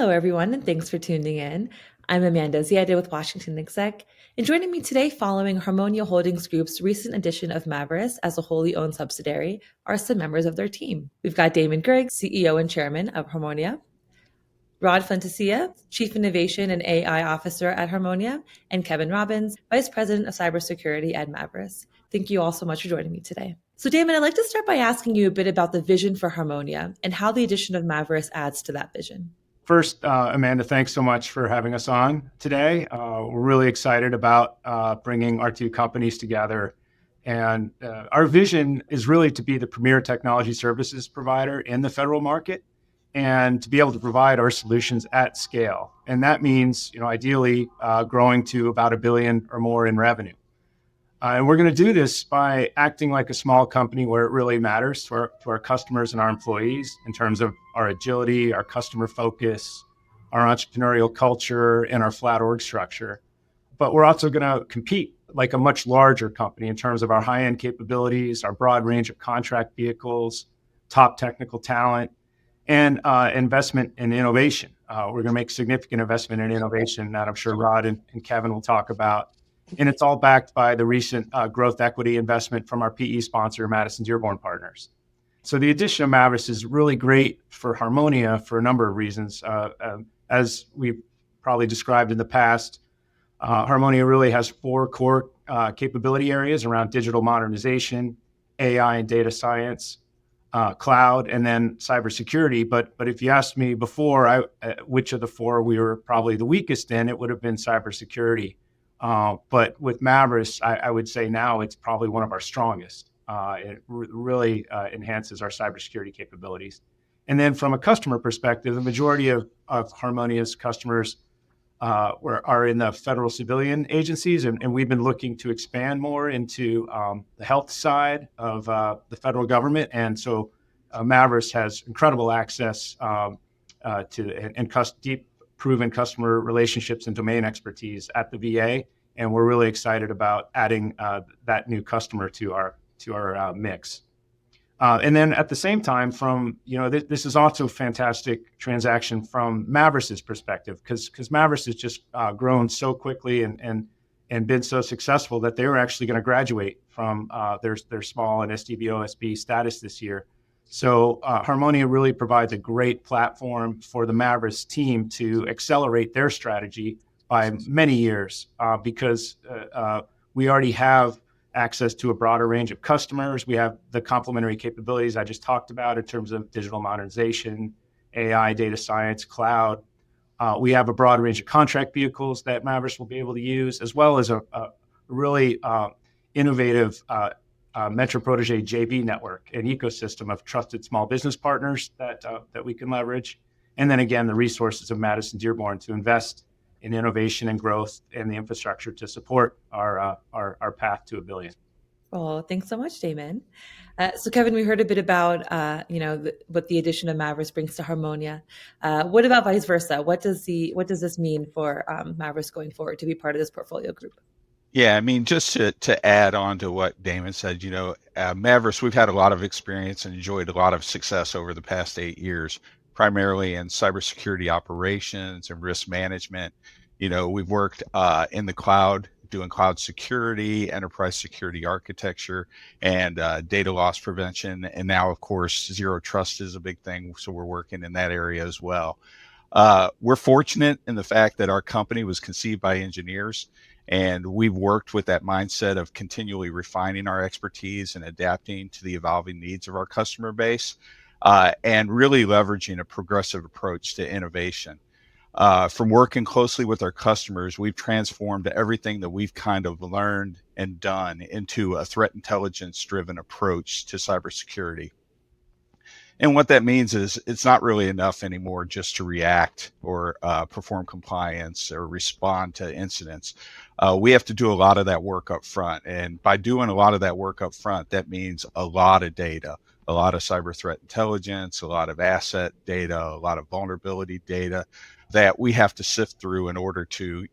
Hello, everyone, and thanks for tuning in. I'm Amanda Ziadeh with WashingtonExec, and joining me today following Harmonia Holdings Group's recent addition of Maveris as a wholly owned subsidiary are some members of their team. We've got Damon Griggs, CEO and Chairman of Harmonia, Rod Fontecilla, Chief Innovation and AI Officer at Harmonia, and Kevin Robbins, Vice President of Cybersecurity at Maveris. Thank you all so much for joining me today. So, Damon, I'd like to start by asking you a bit about the vision for Harmonia and how the addition of Maveris adds to that vision. First, Amanda, thanks so much for having us on today. We're really excited about bringing our two companies together. And our vision is really to be the premier technology services provider in the federal market and to be able to provide our solutions at scale. And that means, ideally growing to about $1 billion or more in revenue. And we're going to do this by acting like a small company where it really matters to our customers and our employees in terms of our agility, our customer focus, our entrepreneurial culture, and our flat org structure. But we're also going to compete like a much larger company in terms of our high-end capabilities, our broad range of contract vehicles, top technical talent, and investment in innovation. We're going to make significant investment in innovation that I'm sure Rod and Kevin will talk about. And it's all backed by the recent growth equity investment from our PE sponsor, Madison Dearborn Partners. So the addition of Maveris is really great for Harmonia for a number of reasons. As we've probably described in the past, Harmonia really has four core capability areas around digital modernization, AI and data science, cloud, and then cybersecurity. But if you asked me before which of the four we were probably the weakest in, it would have been cybersecurity. But with Maveris, I would say now it's probably one of our strongest. It really enhances our cybersecurity capabilities. And then from a customer perspective, the majority of Harmonia's customers are in the federal civilian agencies, and we've been looking to expand more into the health side of the federal government. And so Maveris has incredible access to deep proven customer relationships and domain expertise at the VA, and we're really excited about adding that new customer to our mix. And then at the same time, this is also a fantastic transaction from Maveris's perspective, because Maveris has just grown so quickly and been so successful that they were actually going to graduate from their small and SDVOSB status this year. So Harmonia really provides a great platform for the Maveris team to accelerate their strategy by many years because we already have access to a broader range of customers. We have the complementary capabilities I just talked about in terms of digital modernization, AI, data science, cloud. We have a broad range of contract vehicles that Maveris will be able to use, as well as a really innovative Metro Protege JV network, an ecosystem of trusted small business partners that we can leverage. And then again, the resources of Madison Dearborn to invest in innovation and growth and the infrastructure to support our path to $1 billion. Well, thanks so much, Damon. So, Kevin, we heard a bit about what the addition of Maveris brings to Harmonia. What about vice versa? What does this mean for Maveris going forward to be part of this portfolio group? Yeah, I mean, just to add on to what Damon said, Maveris, we've had a lot of experience and enjoyed a lot of success over the past 8 years, primarily in cybersecurity operations and risk management. We've worked in the cloud, doing cloud security, enterprise security architecture, and data loss prevention. And now, of course, zero trust is a big thing. So we're working in that area as well. We're fortunate in the fact that our company was conceived by engineers, and we've worked with that mindset of continually refining our expertise and adapting to the evolving needs of our customer base, and really leveraging a progressive approach to innovation. From working closely with our customers, we've transformed everything that we've kind of learned and done into a threat intelligence-driven approach to cybersecurity. And what that means is it's not really enough anymore just to react or perform compliance or respond to incidents. We have to do a lot of that work up front. And by doing a lot of that work up front, that means a lot of data, a lot of cyber threat intelligence, a lot of asset data, a lot of vulnerability data that we have to sift through in order to,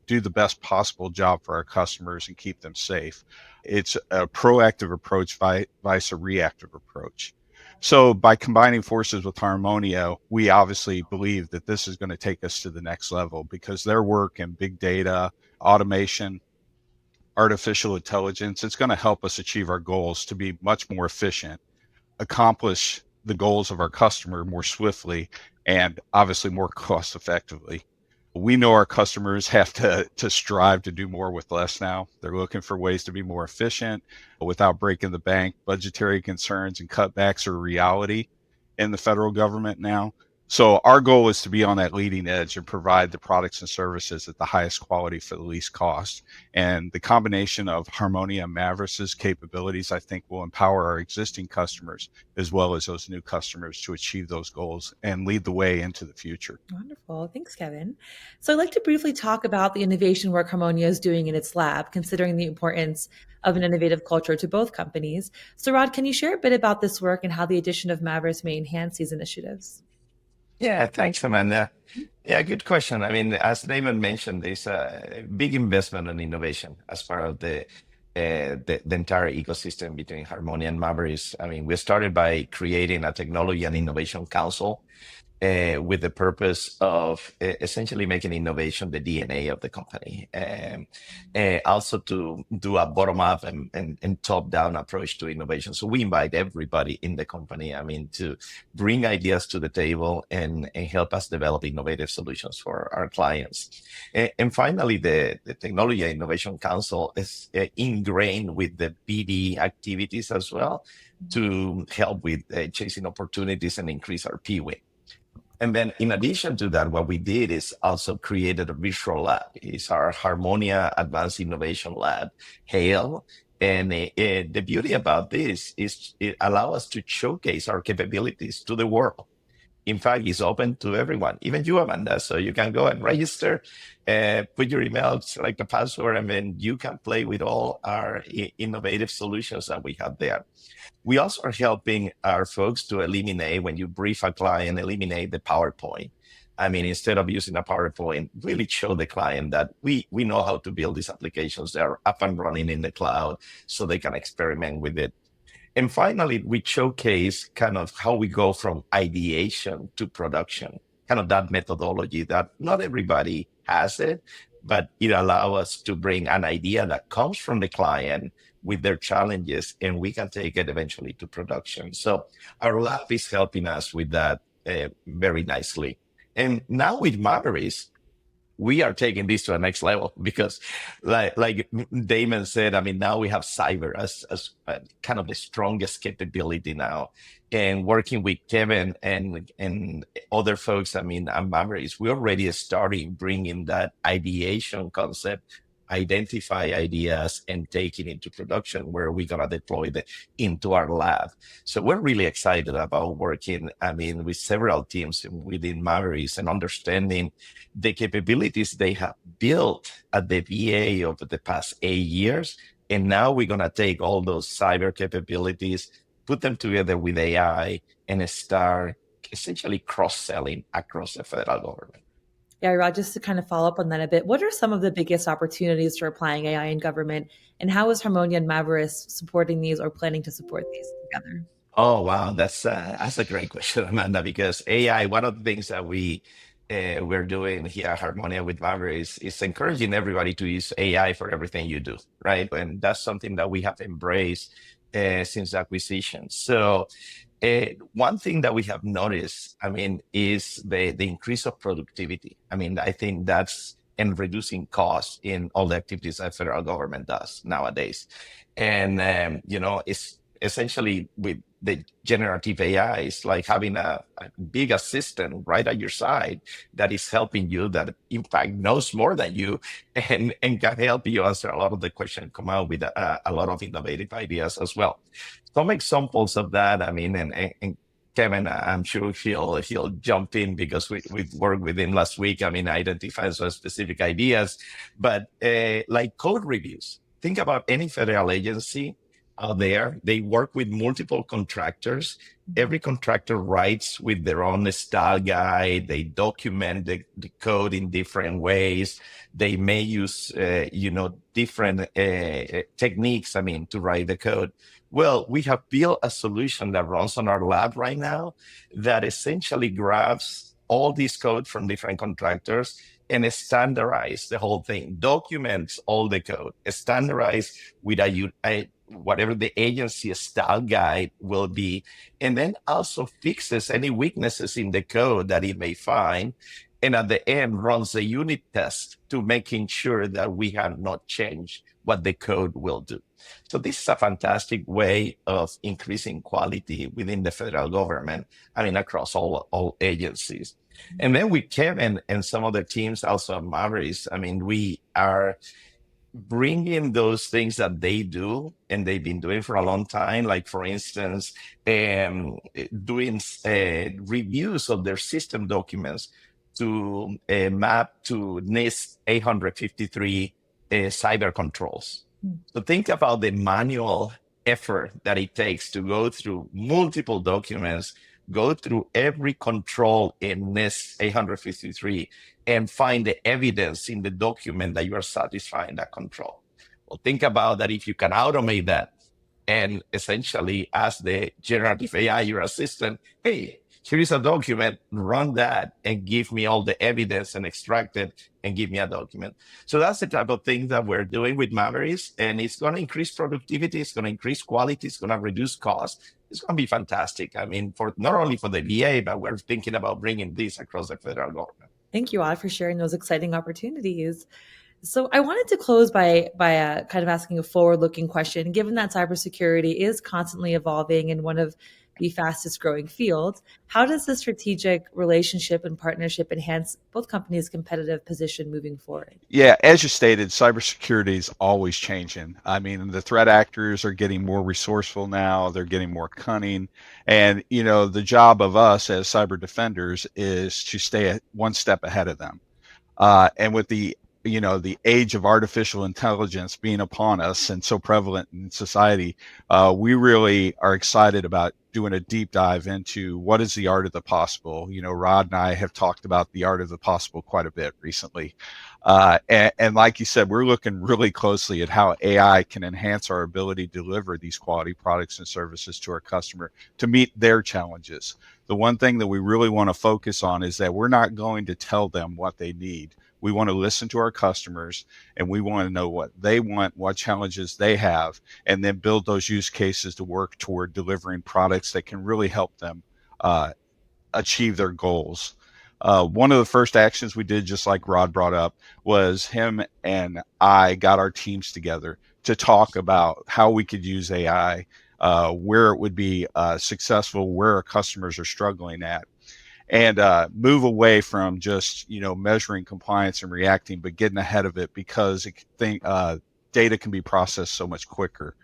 do the best possible job for our customers and keep them safe. It's a proactive approach vice a reactive approach. So by combining forces with Harmonia, we obviously believe that this is going to take us to the next level because their work in big data, automation, artificial intelligence, it's going to help us achieve our goals to be much more efficient, accomplish the goals of our customer more swiftly, and obviously more cost effectively. We know our customers have to strive to do more with less now. They're looking for ways to be more efficient without breaking the bank. Budgetary concerns and cutbacks are a reality in the federal government now. So our goal is to be on that leading edge and provide the products and services at the highest quality for the least cost. And the combination of Harmonia and Maveris' capabilities, I think, will empower our existing customers as well as those new customers to achieve those goals and lead the way into the future. Wonderful. Thanks, Kevin. So I'd like to briefly talk about the innovation work Harmonia is doing in its lab, considering the importance of an innovative culture to both companies. So Rod, can you share a bit about this work and how the addition of Maveris may enhance these initiatives? Yeah, thanks, Amanda. Yeah, good question. I mean, as Damon mentioned, there's a big investment in innovation as part of the entire ecosystem between Harmonia and Maveris. I mean, we started by creating a technology and innovation council with the purpose of essentially making innovation the DNA of the company. Also to do a bottom-up and top-down approach to innovation. So we invite everybody in the company, I mean, to bring ideas to the table and help us develop innovative solutions for our clients. And finally, the Technology and Innovation Council is ingrained with the BD activities as well to help with chasing opportunities and increase our P-win. And then in addition to that, what we did is also created a virtual lab. It's our Harmonia Advanced Innovation Lab, HAIL. And the beauty about this is it allows us to showcase our capabilities to the world. In fact, it's open to everyone, even you, Amanda. So you can go and register, put your email, select a password, and then you can play with all our innovative solutions that we have there. We also are helping our folks to eliminate, when you brief a client, eliminate the PowerPoint. I mean, instead of using a PowerPoint, really show the client that we know how to build these applications. They are up and running in the cloud so they can experiment with it. And finally, we showcase kind of how we go from ideation to production, kind of that methodology that not everybody has it, but it allows us to bring an idea that comes from the client with their challenges, and we can take it eventually to production. So our lab is helping us with that very nicely. And now with Maveris, we are taking this to the next level because like Damon said, I mean, now we have cyber as kind of the strongest capability now. And working with Kevin and other folks, I mean, at Maveris, we're already starting bringing that ideation concept, identify ideas and take it into production where we're going to deploy it into our lab. So we're really excited about working, I mean, with several teams within Maveris and understanding the capabilities they have built at the VA over the past 8 years. And now we're going to take all those cyber capabilities, put them together with AI, and start essentially cross-selling across the federal government. Yeah, Rod, just to kind of follow up on that a bit, what are some of the biggest opportunities for applying AI in government, and how is Harmonia and Maveris supporting these or planning to support these together? Oh, wow. That's a great question, Amanda, because AI, one of the things that we're doing here at Harmonia with Maveris is encouraging everybody to use AI for everything you do, right? And that's something that we have embraced since acquisition. So one thing that we have noticed, I mean, is the increase of productivity. I mean, I think that's and reducing costs in all the activities that federal government does nowadays. And, it's essentially with the generative AI, it's like having a big assistant right at your side that is helping you, that in fact knows more than you and can help you answer a lot of the questions, come out with a lot of innovative ideas as well. Some examples of that, I mean, and Kevin, I'm sure he'll jump in because we worked with him last week. I mean, identifying some specific ideas, but like code reviews. Think about any federal agency. out there. They work with multiple contractors. Every contractor writes with their own style guide. They document the code in different ways. They may use, different techniques, to write the code. Well, we have built a solution that runs on our lab right now that essentially grabs all this code from different contractors and standardize the whole thing, documents all the code, standardize with whatever the agency style guide will be, and then also fixes any weaknesses in the code that it may find. And at the end, runs a unit test to making sure that we have not changed what the code will do. So this is a fantastic way of increasing quality within the federal government, across all agencies. And then with Kevin and some other teams also at Maveris, we are bringing those things that they do and they've been doing for a long time, like for instance, doing reviews of their system documents to map to NIST 853 cyber controls. So think about the manual effort that it takes to go through multiple documents, go through every control in NIST 853 and find the evidence in the document that you are satisfying that control. Well, think about that if you can automate that and essentially ask the generative AI, your assistant, hey, here is a document, run that and give me all the evidence and extract it and give me a document. So that's the type of thing that we're doing with Maveris, and it's going to increase productivity, it's going to increase quality, it's going to reduce cost. It's going to be fantastic. For not only for the VA, but we're thinking about bringing this across the federal government. Thank you, Odd, for sharing those exciting opportunities. So I wanted to close by kind of asking a forward-looking question. Given that cybersecurity is constantly evolving in one of the fastest growing fields, how does the strategic relationship and partnership enhance both companies' competitive position moving forward? Yeah, as you stated, cybersecurity is always changing. The threat actors are getting more resourceful now. They're getting more cunning. And, the job of us as cyber defenders is to stay one step ahead of them. And with the age of artificial intelligence being upon us and so prevalent in society, we really are excited about doing a deep dive into what is the art of the possible. Rod and I have talked about the art of the possible quite a bit recently. And like you said, we're looking really closely at how AI can enhance our ability to deliver these quality products and services to our customer to meet their challenges. The one thing that we really want to focus on is that we're not going to tell them what they need. We want to listen to our customers, and we want to know what they want, what challenges they have, and then build those use cases to work toward delivering products that can really help them achieve their goals. One of the first actions we did, just like Rod brought up, was him and I got our teams together to talk about how we could use AI, where it would be successful, where our customers are struggling at, and move away from just measuring compliance and reacting, but getting ahead of it, because data can be processed so much quicker.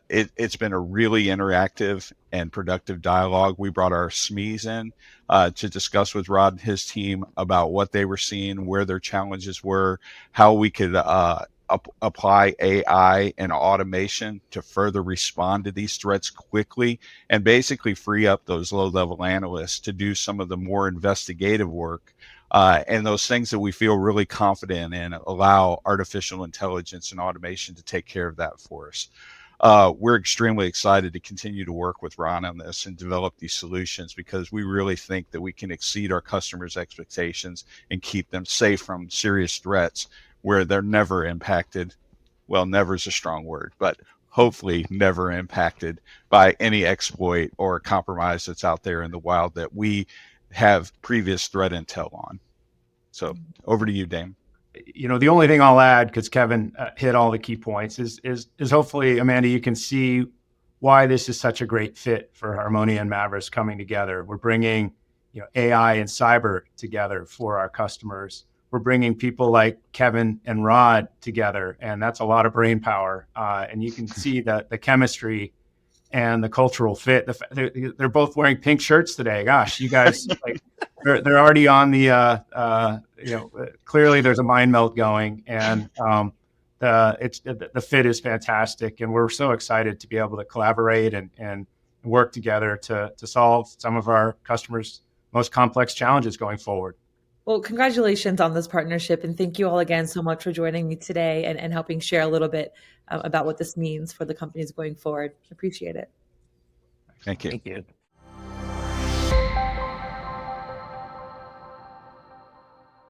It's been a really interactive and productive dialogue. We brought our SMEs in to discuss with Rod and his team about what they were seeing, where their challenges were, how we could apply AI and automation to further respond to these threats quickly, and basically free up those low-level analysts to do some of the more investigative work and those things that we feel really confident in, allow artificial intelligence and automation to take care of that for us. We're extremely excited to continue to work with Ron on this and develop these solutions, because we really think that we can exceed our customers' expectations and keep them safe from serious threats where they're never impacted. Well, never is a strong word, but hopefully never impacted by any exploit or compromise that's out there in the wild that we have previous threat intel on. So over to you, Damon. The only thing I'll add, because Kevin hit all the key points, is hopefully, Amanda, you can see why this is such a great fit for Harmonia and Maveris coming together. We're bringing AI and cyber together for our customers. We're bringing people like Kevin and Rod together, and that's a lot of brain power. And you can see that the chemistry and the cultural fit. They're both wearing pink shirts today. Gosh, you guys, they're already on the. Clearly there's a mind melt going, and the fit is fantastic, and we're so excited to be able to collaborate and work together to solve some of our customers' most complex challenges going forward. Well, congratulations on this partnership, and thank you all again so much for joining me today and helping share a little bit about what this means for the companies going forward. Appreciate it. Thank you. Thank you.